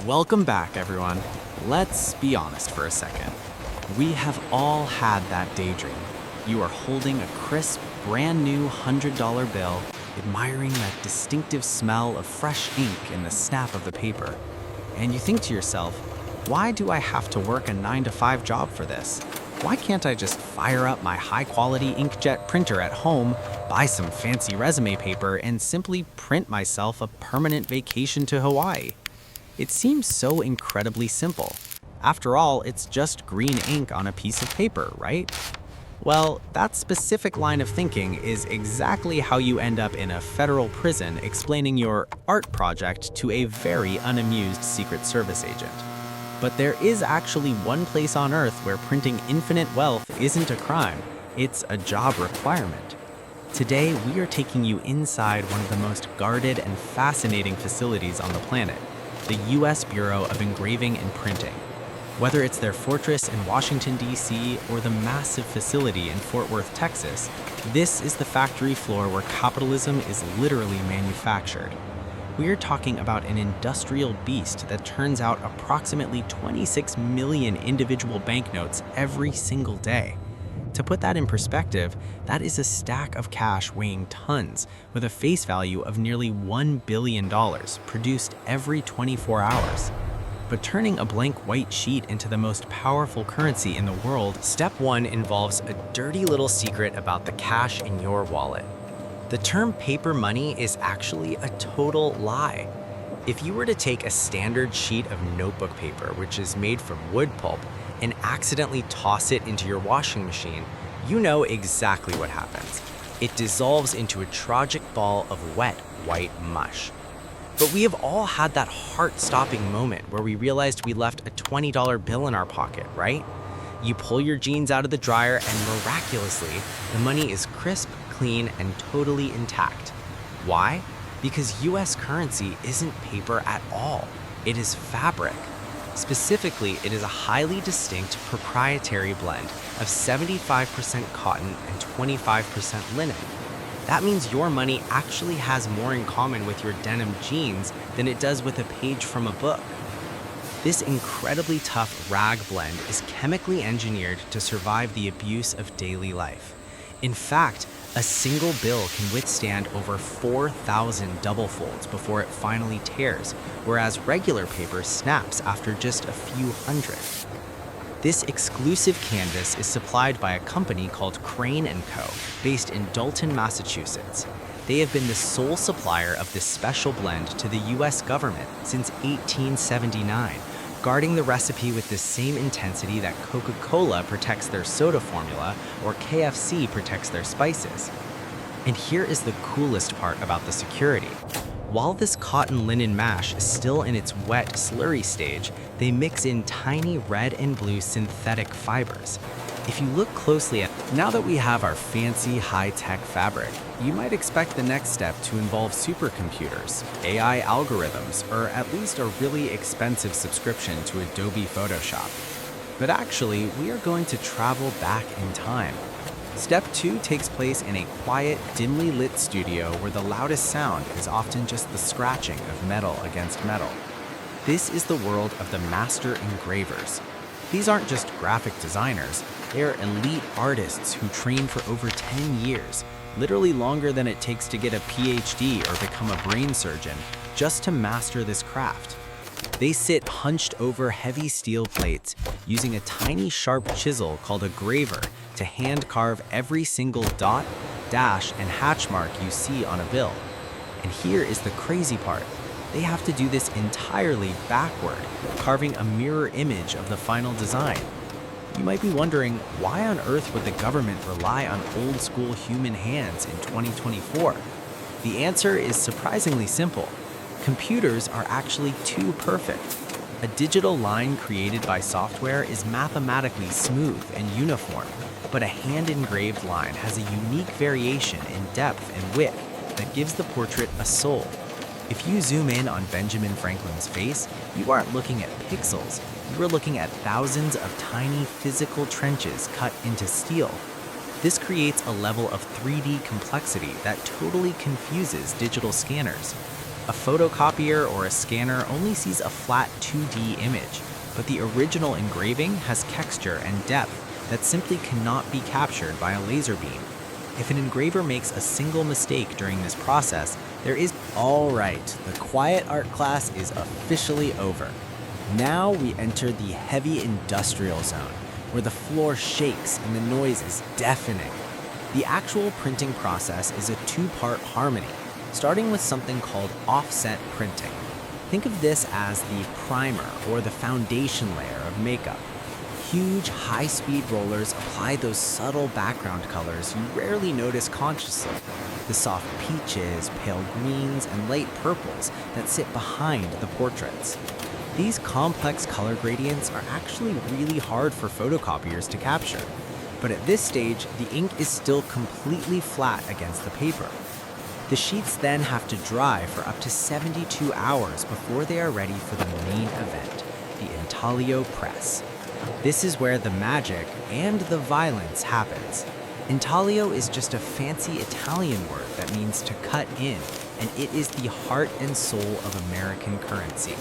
Welcome back, everyone. Let's be honest for a second. We have all had that daydream. You are holding a crisp, brand new $100 bill, admiring that distinctive smell of fresh ink in the snap of the paper. And you think to yourself, why do I have to work a 9-to-5 job for this? Why can't I just fire up my high-quality inkjet printer at home, buy some fancy resume paper, and simply print myself a permanent vacation to Hawaii? It seems so incredibly simple. After all, it's just green ink on a piece of paper, right? Well, that specific line of thinking is exactly how you end up in a federal prison explaining your art project to a very unamused Secret Service agent. But there is actually one place on Earth where printing infinite wealth isn't a crime, it's a job requirement. Today, we are taking you inside one of the most guarded and fascinating facilities on the planet, the U.S. Bureau of Engraving and Printing. Whether it's their fortress in Washington, D.C., or the massive facility in Fort Worth, Texas, this is the factory floor where capitalism is literally manufactured. We're talking about an industrial beast that turns out approximately 26 million individual banknotes every single day. To put that in perspective, that is a stack of cash weighing tons with a face value of nearly $1 billion produced every 24 hours. But turning a blank white sheet into the most powerful currency in the world, step one involves a dirty little secret about the cash in your wallet. The term paper money is actually a total lie. If you were to take a standard sheet of notebook paper, which is made from wood pulp, and accidentally toss it into your washing machine, you know exactly what happens. It dissolves into a tragic ball of wet, white mush. But we have all had that heart-stopping moment where we realized we left a $20 bill in our pocket, right? You pull your jeans out of the dryer and miraculously, the money is crisp, clean, and totally intact. Why? Because US currency isn't paper at all. It is fabric. Specifically, it is a highly distinct proprietary blend of 75% cotton and 25% linen. That means your money actually has more in common with your denim jeans than it does with a page from a book. This incredibly tough rag blend is chemically engineered to survive the abuse of daily life. In fact, a single bill can withstand over 4,000 double folds before it finally tears, whereas regular paper snaps after just a few hundred. This exclusive canvas is supplied by a company called Crane & Co., based in Dalton, Massachusetts. They have been the sole supplier of this special blend to the US government since 1879, guarding the recipe with the same intensity that Coca-Cola protects their soda formula or KFC protects their spices. And here is the coolest part about the security. While this cotton linen mash is still in its wet, slurry stage, they mix in tiny red and blue synthetic fibers. If you look closely now that we have our fancy high-tech fabric, you might expect the next step to involve supercomputers, AI algorithms, or at least a really expensive subscription to Adobe Photoshop. But actually, we are going to travel back in time. Step 2 takes place in a quiet, dimly lit studio where the loudest sound is often just the scratching of metal against metal. This is the world of the master engravers. These aren't just graphic designers, they are elite artists who train for over 10 years, literally longer than it takes to get a PhD or become a brain surgeon, just to master this craft. They sit hunched over heavy steel plates, using a tiny sharp chisel called a graver to hand carve every single dot, dash, and hatch mark you see on a bill. And here is the crazy part. They have to do this entirely backward, carving a mirror image of the final design. You might be wondering, why on earth would the government rely on old-school human hands in 2024? The answer is surprisingly simple. Computers are actually too perfect. A digital line created by software is mathematically smooth and uniform, but a hand-engraved line has a unique variation in depth and width that gives the portrait a soul. If you zoom in on Benjamin Franklin's face, you aren't looking at pixels, you are looking at thousands of tiny physical trenches cut into steel. This creates a level of 3D complexity that totally confuses digital scanners. A photocopier or a scanner only sees a flat 2D image, but the original engraving has texture and depth that simply cannot be captured by a laser beam. If an engraver makes a single mistake during this process, there is... All right, the quiet art class is officially over. Now we enter the heavy industrial zone, where the floor shakes and the noise is deafening. The actual printing process is a two-part harmony, starting with something called offset printing. Think of this as the primer or the foundation layer of makeup. Huge, high-speed rollers apply those subtle background colors you rarely notice consciously. The soft peaches, pale greens, and light purples that sit behind the portraits. These complex color gradients are actually really hard for photocopiers to capture. But at this stage, the ink is still completely flat against the paper. The sheets then have to dry for up to 72 hours before they are ready for the main event, the intaglio press. This is where the magic and the violence happens. Intaglio is just a fancy Italian word that means to cut in, and it is the heart and soul of American currency.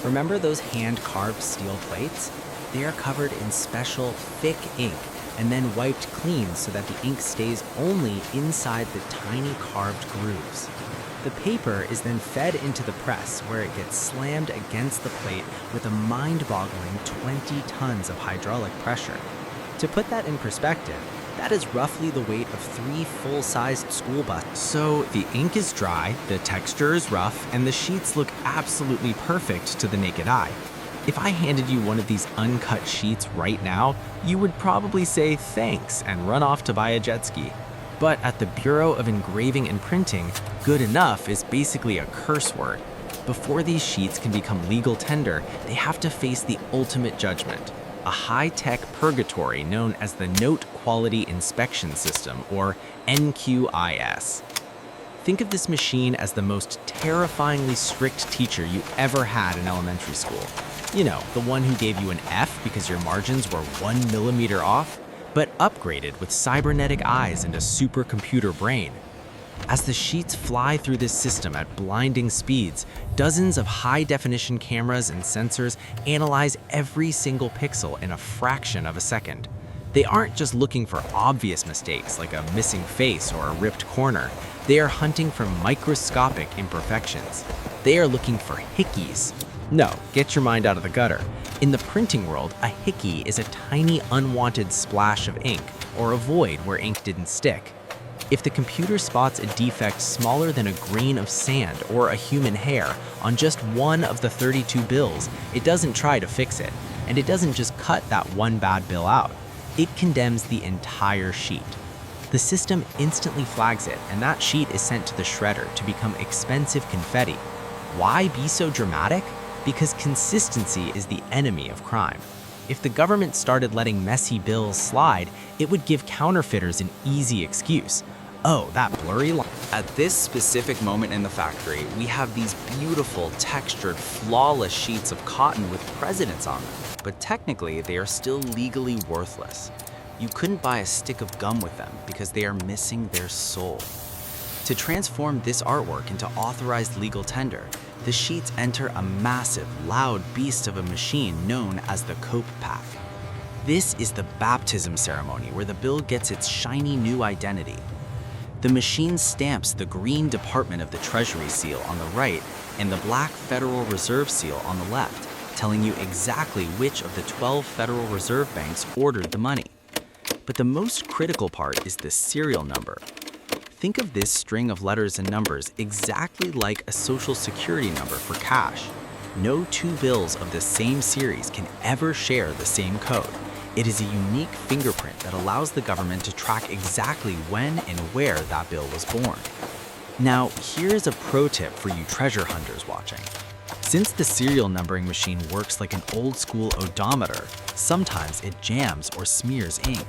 Remember those hand-carved steel plates? They are covered in special, thick ink and then wiped clean so that the ink stays only inside the tiny carved grooves. The paper is then fed into the press where it gets slammed against the plate with a mind-boggling 20 tons of hydraulic pressure. To put that in perspective, that is roughly the weight of 3 full-sized school buses. So the ink is dry, the texture is rough, and the sheets look absolutely perfect to the naked eye. If I handed you one of these uncut sheets right now, you would probably say thanks and run off to buy a jet ski. But at the Bureau of Engraving and Printing, good enough is basically a curse word. Before these sheets can become legal tender, they have to face the ultimate judgment, a high-tech purgatory known as the Note Quality Inspection System, or NQIS. Think of this machine as the most terrifyingly strict teacher you ever had in elementary school. You know, the one who gave you an F because your margins were 1 millimeter off, but upgraded with cybernetic eyes and a supercomputer brain. As the sheets fly through this system at blinding speeds, dozens of high-definition cameras and sensors analyze every single pixel in a fraction of a second. They aren't just looking for obvious mistakes like a missing face or a ripped corner. They are hunting for microscopic imperfections. They are looking for hickeys. No, get your mind out of the gutter. In the printing world, a hickey is a tiny unwanted splash of ink or a void where ink didn't stick. If the computer spots a defect smaller than a grain of sand or a human hair on just one of the 32 bills, it doesn't try to fix it, and it doesn't just cut that one bad bill out. It condemns the entire sheet. The system instantly flags it, and that sheet is sent to the shredder to become expensive confetti. Why be so dramatic? Because consistency is the enemy of crime. If the government started letting messy bills slide, it would give counterfeiters an easy excuse. Oh, that blurry line. At this specific moment in the factory, we have these beautiful, textured, flawless sheets of cotton with presidents on them. But technically, they are still legally worthless. You couldn't buy a stick of gum with them because they are missing their soul. To transform this artwork into authorized legal tender, the sheets enter a massive, loud beast of a machine known as the cope pack. This is the baptism ceremony where the bill gets its shiny new identity. The machine stamps the green Department of the Treasury seal on the right and the black Federal Reserve seal on the left, telling you exactly which of the 12 Federal Reserve banks ordered the money. But the most critical part is the serial number. Think of this string of letters and numbers exactly like a social security number for cash. No 2 bills of the same series can ever share the same code. It is a unique fingerprint that allows the government to track exactly when and where that bill was born. Now, here's a pro tip for you treasure hunters watching. Since the serial numbering machine works like an old-school odometer, sometimes it jams or smears ink.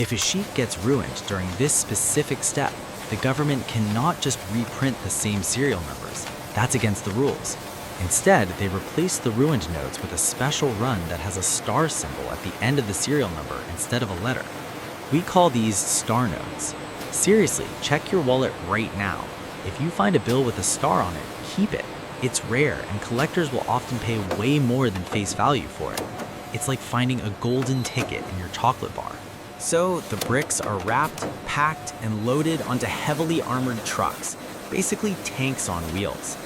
If a sheet gets ruined during this specific step, the government cannot just reprint the same serial numbers. That's against the rules. Instead, they replace the ruined notes with a special run that has a star symbol at the end of the serial number instead of a letter. We call these star notes. Seriously, check your wallet right now. If you find a bill with a star on it, keep it. It's rare, and collectors will often pay way more than face value for it. It's like finding a golden ticket in your chocolate bar. So the bricks are wrapped, packed, and loaded onto heavily armored trucks, basically tanks on wheels.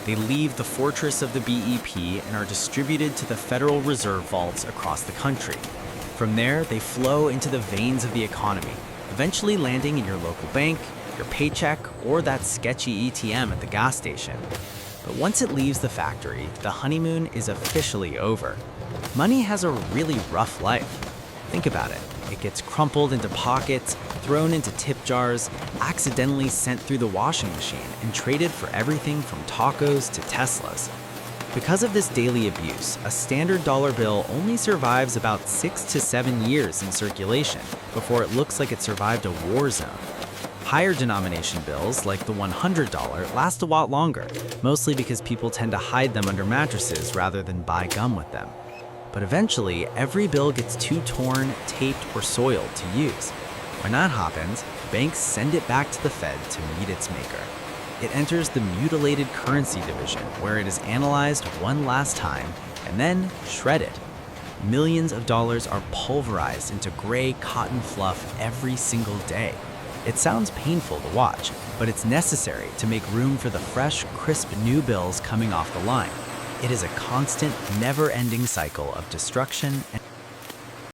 They leave the fortress of the BEP and are distributed to the Federal Reserve vaults across the country. From there, they flow into the veins of the economy, eventually landing in your local bank, your paycheck, or that sketchy ATM at the gas station. But once it leaves the factory, the honeymoon is officially over. Money has a really rough life. Think about it. It gets crumpled into pockets, thrown into tip jars, accidentally sent through the washing machine, and traded for everything from tacos to Teslas. Because of this daily abuse, a standard dollar bill only survives about 6 to 7 years in circulation before it looks like it survived a war zone. Higher denomination bills, like the $100, last a lot longer, mostly because people tend to hide them under mattresses rather than buy gum with them. But eventually, every bill gets too torn, taped, or soiled to use. When that happens, banks send it back to the Fed to meet its maker. It enters the mutilated currency division, where it is analyzed one last time and then shredded. Millions of dollars are pulverized into gray cotton fluff every single day. It sounds painful to watch, but it's necessary to make room for the fresh, crisp new bills coming off the line. It is a constant, never-ending cycle of destruction and